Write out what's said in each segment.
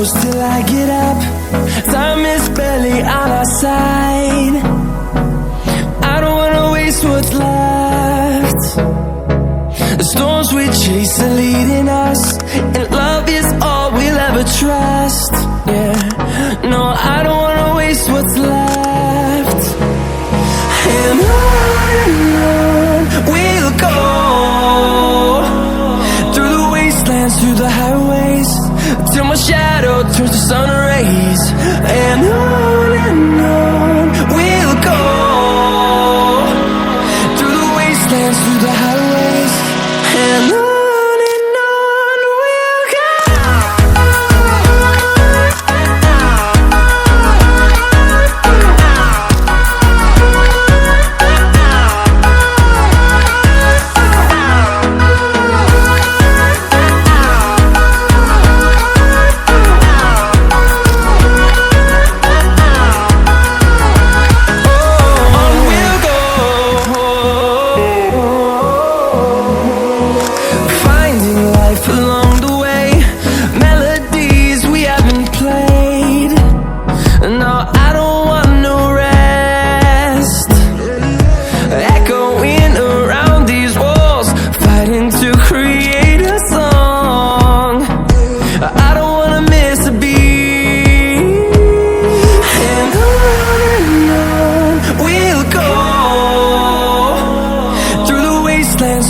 close till I get up. Time is barely on our side. I don't wanna waste what's left. The storms we chase are leading us, and love is all we'll ever trust. Yeah, no, I don't wanna waste what's left. And on we'll go, through the wastelands, through the highways, till my shadow turns to sun rays. And on we'll go, through the wastelands, through the highways, and on we'll go.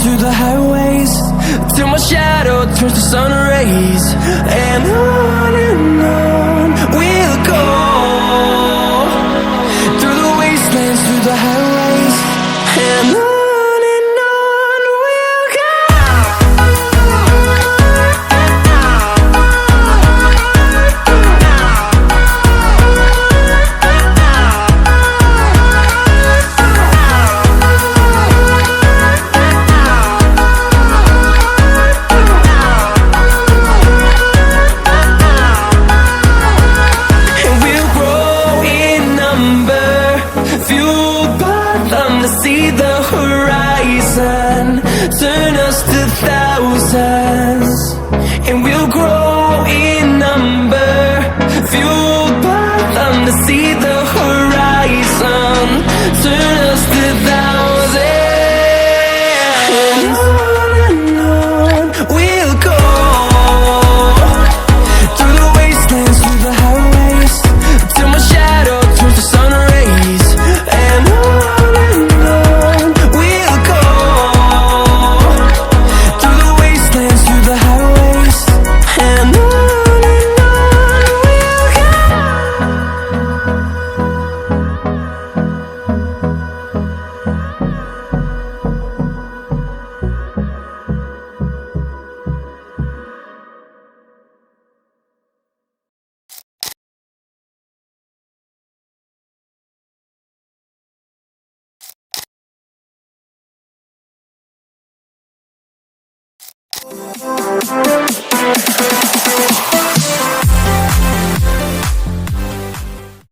Through the highways, till my shadow turns to sun rays. And on we'll go, through the wastelands, through the highways, and on we'll go. See the horizon, turn us to thousands, and we'll grow in number, fueled by them to see the